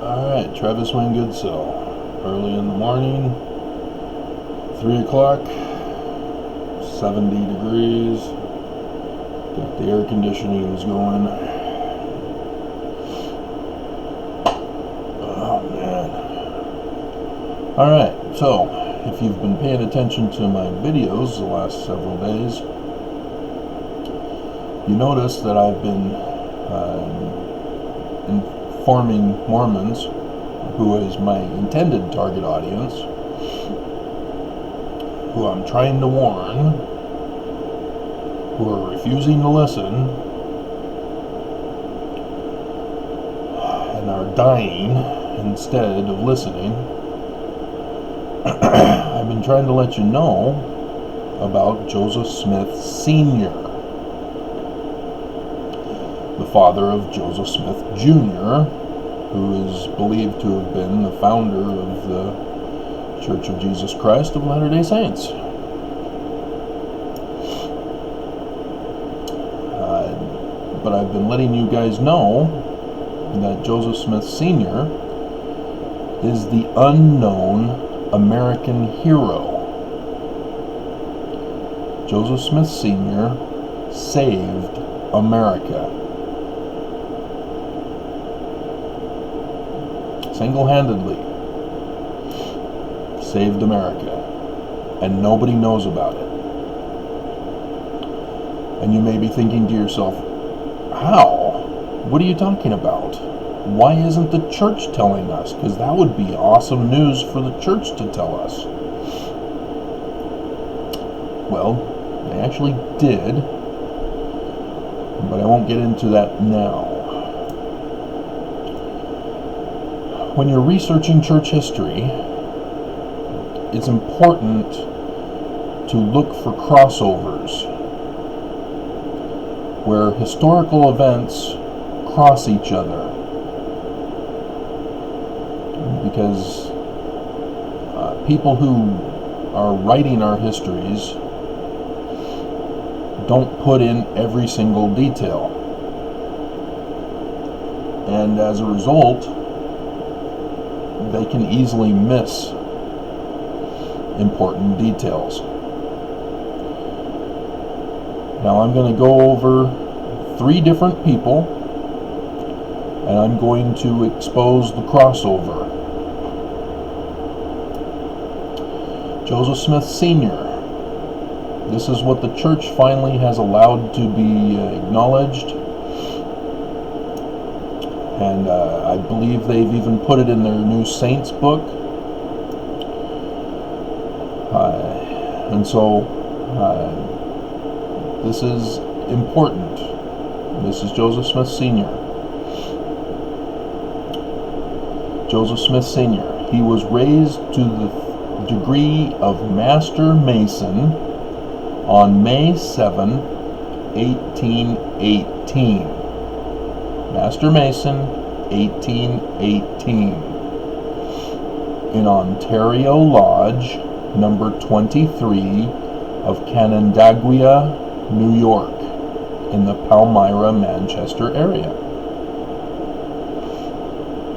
Alright, Travis Wayne Goodsill. Early in the morning, 3 o'clock, 70 degrees. Got the air conditionings going. Oh man. Alright, so if you've been paying attention to my videos the last several days, you notice that I've been informing Mormons, who is my intended target audience, who I'm trying to warn, who are refusing to listen and are dying instead of listening. I've been trying to let you know about Joseph Smith Sr., the father of Joseph Smith Jr., who is believed to have been the founder of the Church of Jesus Christ of Latter-day Saints. But I've been letting you guys know that Joseph Smith Sr. is the unknown American hero. Joseph Smith Sr. saved America. Single-handedly saved America, and nobody knows about it. And you may be thinking to yourself, how? What are you talking about? Why isn't the church telling us? Because that would be awesome news for the church to tell us. Well, they actually did, but I won't get into that now. When you're researching church history, it's important to look for crossovers, where historical events cross each other, because people who are writing our histories don't put in every single detail, and as a result, they can easily miss important details. Now I'm going to go over 3 different people, and I'm going to expose the crossover. Joseph Smith Sr. This is what the church finally has allowed to be acknowledged. And I believe they've even put it in their new Saints book. And so this is important. This is Joseph Smith Sr. Joseph Smith Sr. He was raised to the degree of Master Mason on May 7, 1818. Master Mason, 1818, in Ontario Lodge, number 23 of Canandaigua, New York, in the Palmyra, Manchester area.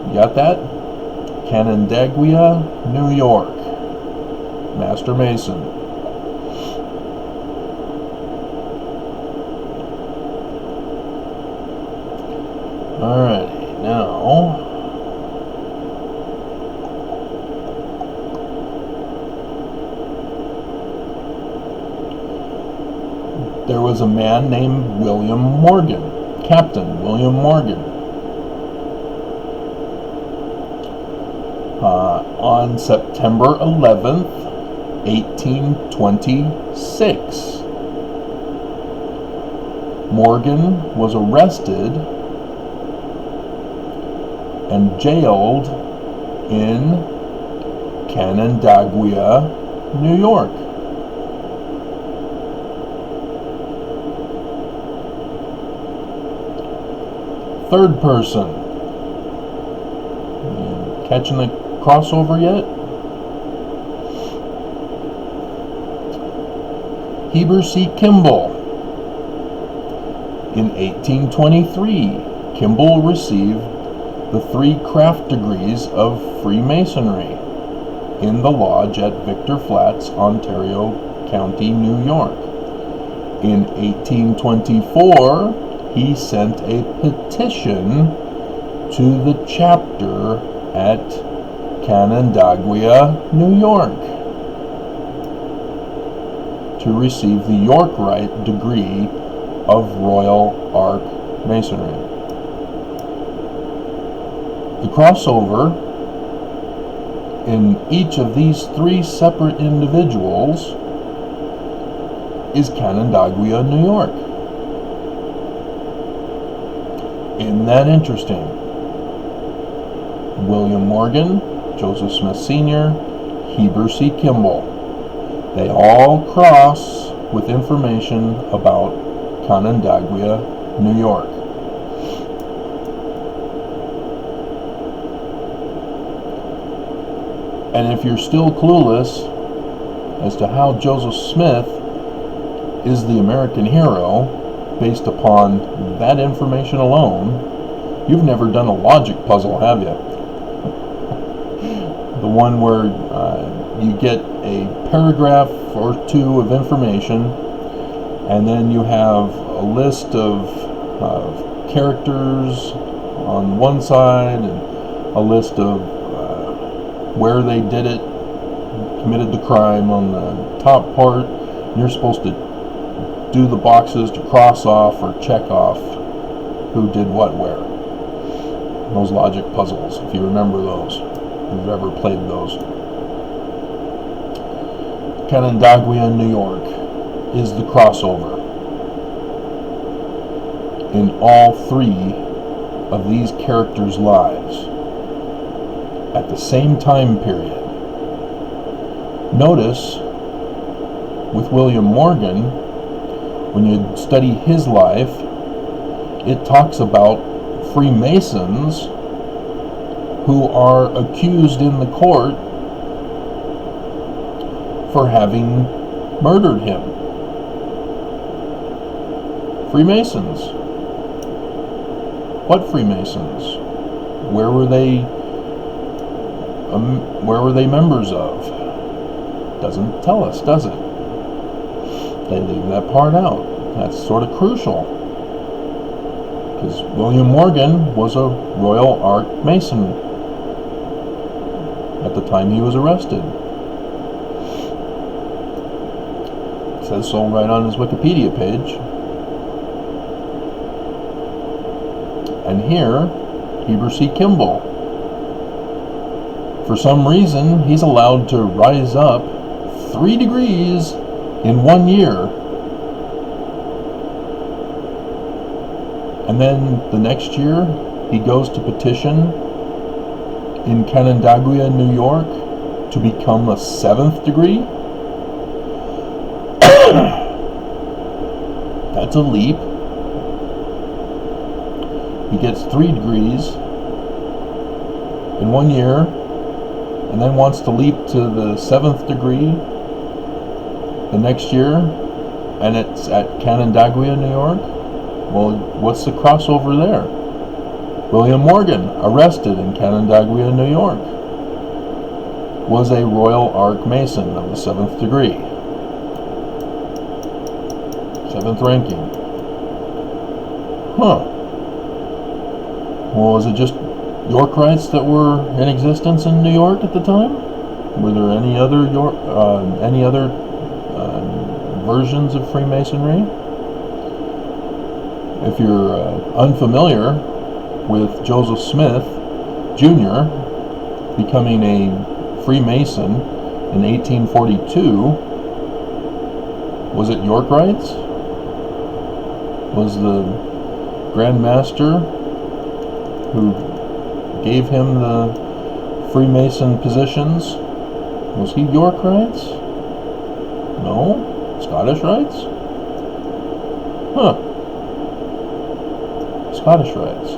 You got that? Canandaigua, New York. Master Mason. Alrighty, now there was a man named William Morgan, Captain William Morgan. On September 11th, 1826, Morgan was arrested and jailed in Canandaigua, New York. Third person. Catching the crossover yet? Heber C. Kimball. In 1823, Kimball received the 3 craft degrees of Freemasonry in the lodge at Victor Flats, Ontario County, New York. In 1824, he sent a petition to the chapter at Canandaigua, New York, to receive the Yorkite degree of Royal Arch Masonry. The crossover in each of these 3 separate individuals is Canandaigua, New York. Isn't that interesting? William Morgan, Joseph Smith Sr., Heber C. Kimball. They all cross with information about Canandaigua, New York. And if you're still clueless as to how Joseph Smith is the American hero based upon that information alone, you've never done a logic puzzle, have you? The one where you get a paragraph or 2 of information, and then you have a list of characters on one side and a list of where they did it, committed the crime on the top part. You're supposed to do the boxes to cross off or check off who did what where. Those logic puzzles, if you remember those, if you've ever played those. Canandaigua, New York is the crossover in all 3 of these characters' lives at the same time period. Notice with William Morgan, when you study his life, it talks about Freemasons who are accused in the court for having murdered him. Freemasons. What Freemasons? Where were they members of? Doesn't tell us, does it? They leave that part out. That's sort of crucial, because William Morgan was a Royal Arch Mason at the time he was arrested. It says so right on his Wikipedia page. And here, Heber C. Kimball. For some reason, he's allowed to rise up 3 degrees in 1 year. And then the next year, he goes to petition in Canandaigua, New York, to become a 7th degree. That's a leap. He gets 3 degrees in 1 year, and then wants to leap to the 7th degree the next year, and it's at Canandaigua, New York. Well, what's the crossover there? William Morgan, arrested in Canandaigua, New York, was a Royal Arch Mason of the 7th degree. 7th ranking. Huh. Well, was it just Yorkites that were in existence in New York at the time? Were there any other versions of Freemasonry? If you're unfamiliar with Joseph Smith Jr. becoming a Freemason in 1842, was it Yorkites? Was the Grand Master who gave him the Freemason positions, was he Yorkites? No? Scottish rites? Huh. Scottish rites.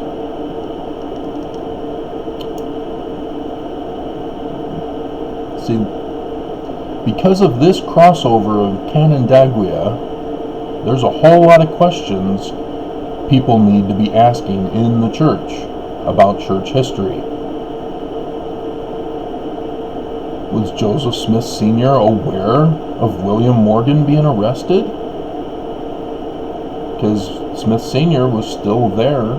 See, because of this crossover of Canandaigua, there's a whole lot of questions people need to be asking in the church. about church history. Was Joseph Smith Sr. aware of William Morgan being arrested? Because Smith Sr. was still there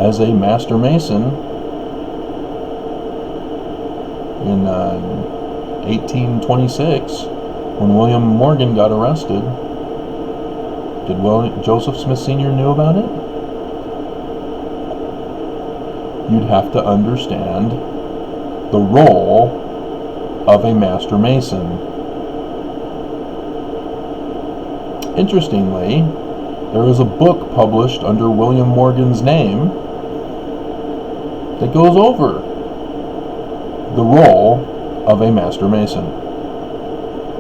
as a Master Mason in 1826 when William Morgan got arrested. Did Joseph Smith Sr. knew about it? You'd have to understand the role of a Master Mason. Interestingly, there is a book published under William Morgan's name that goes over the role of a Master Mason.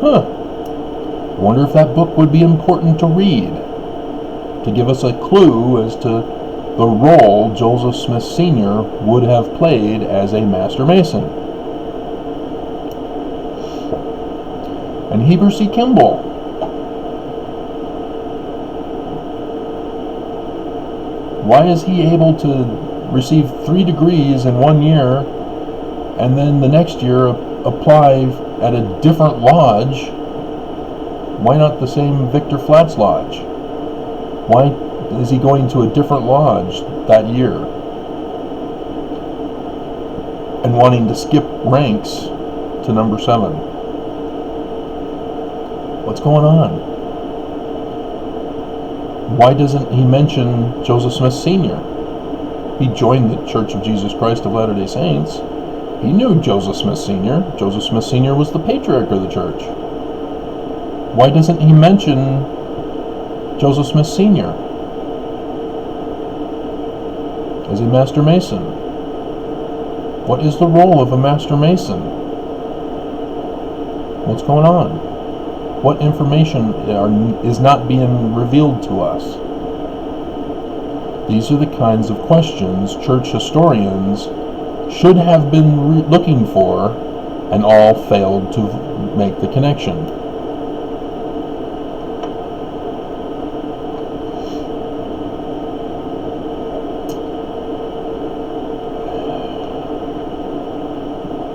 I wonder if that book would be important to read to give us a clue as to the role Joseph Smith Sr. would have played as a Master Mason. And Heber C. Kimball. Why is he able to receive 3 degrees in 1 year and then the next year apply at a different lodge? Why not the same Victor Flats Lodge? Why is he going to a different lodge that year and wanting to skip ranks to number 7? What's going on? Why doesn't he mention Joseph Smith Sr.? He joined the Church of Jesus Christ of Latter-day Saints. He knew Joseph Smith Sr. Joseph Smith Sr. was the patriarch of the church. Why doesn't he mention Joseph Smith Sr. as a Master Mason? What is the role of a Master Mason? What's going on? What information is not being revealed to us? These are the kinds of questions church historians should have been looking for, and all failed to make the connection.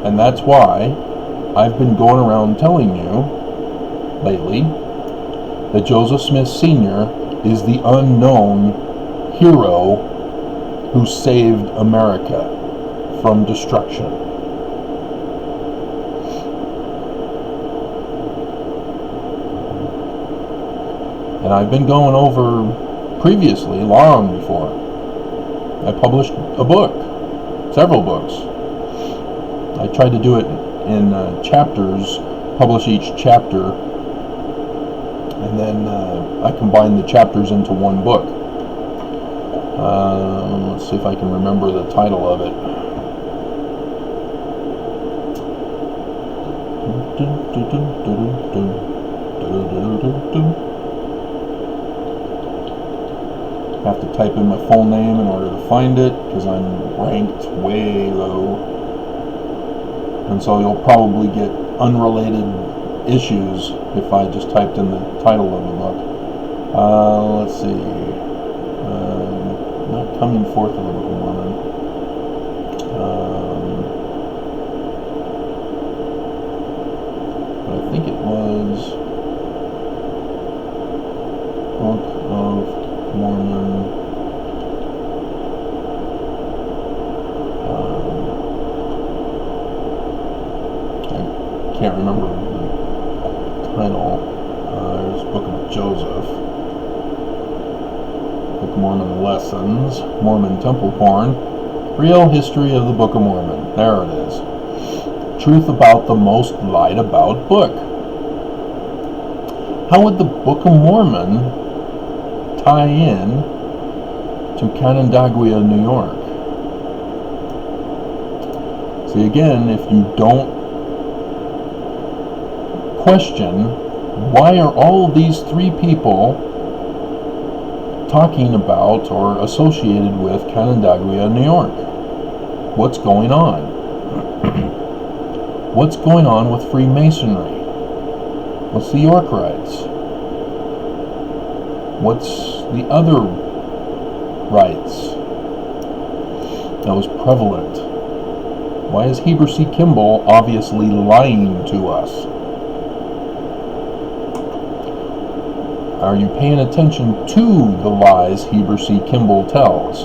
And that's why I've been going around telling you lately that Joseph Smith Sr. is the unknown hero who saved America from destruction. And I've been going over previously, long before, I published a book, several books. I tried to do it in chapters, publish each chapter, and then I combined the chapters into one book. Let's see if I can remember the title of it. I have to type in my full name in order to find it, because I'm ranked way low. And so you'll probably get unrelated issues if I just typed in the title of the book. Let's see. Not Coming Forth of the Book of Mormon. But I think it was Book of Mormon. I can't remember the title. There's Book of Joseph, Book of Mormon Lessons, Mormon Temple Porn, Real History of the Book of Mormon. There it is. Truth about the most lied about book. How would the Book of Mormon tie in to Canandaigua, New York? See, again, if you don't question, why are all these 3 people talking about or associated with Canandaigua, New York? What's going on? What's going on with Freemasonry? What's the Yorkites? What's the other rites? that was prevalent. Why is Heber C. Kimball obviously lying to us? Are you paying attention to the lies Heber C. Kimball tells?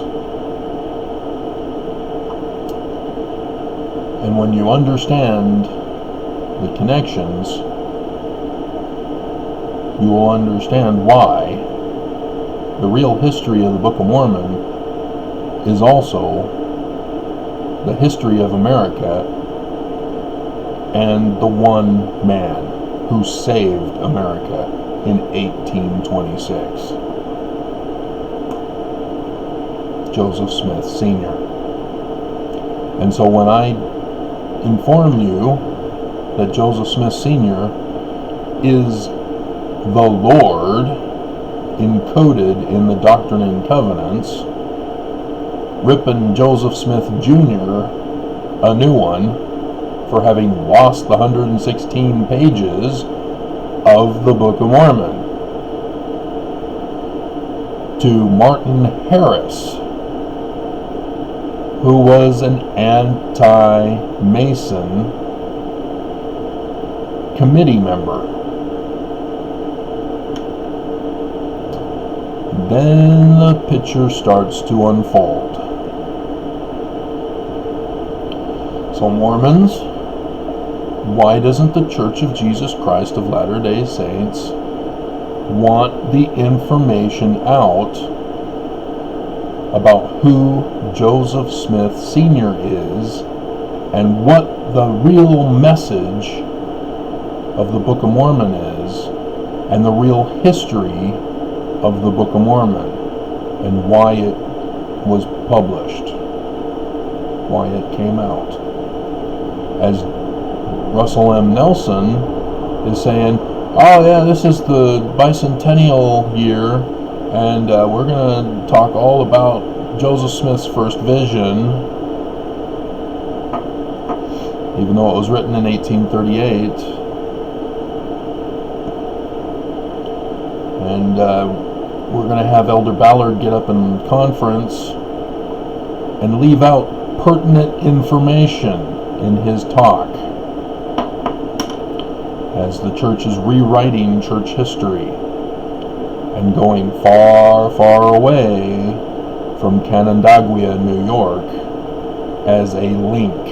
And when you understand the connections, you will understand why the real history of the Book of Mormon is also the history of America and the one man who saved America in 1826. Joseph Smith Sr. And so when I inform you that Joseph Smith Sr. is the Lord encoded in the Doctrine and Covenants, ripping Joseph Smith Jr. a new one for having lost the 116 pages of the Book of Mormon to Martin Harris, who was an anti-Mason committee member. Then the picture starts to unfold. So Mormons, why doesn't the Church of Jesus Christ of Latter-day Saints want the information out about who Joseph Smith Sr. is and what the real message of the Book of Mormon is and the real history of the Book of Mormon and why it was published, why it came out? As Russell M. Nelson is saying, oh yeah, this is the bicentennial year, and we're going to talk all about Joseph Smith's first vision, even though it was written in 1838. And we're going to have Elder Ballard get up in conference and leave out pertinent information in his talk, as the church is rewriting church history and going far, far away from Canandaigua, New York, as a link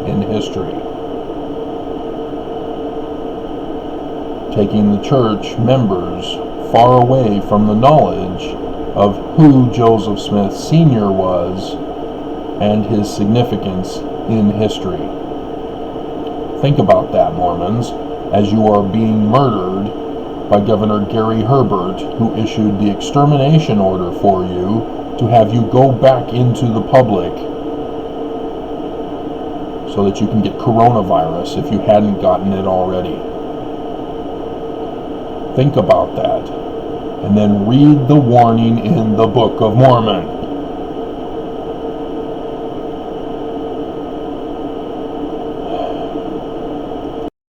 in history. Taking the church members far away from the knowledge of who Joseph Smith Sr. was and his significance in history. Think about that, Mormons, as you are being murdered by Governor Gary Herbert, who issued the extermination order for you to have you go back into the public so that you can get coronavirus if you hadn't gotten it already. Think about that, and then read the warning in the Book of Mormon.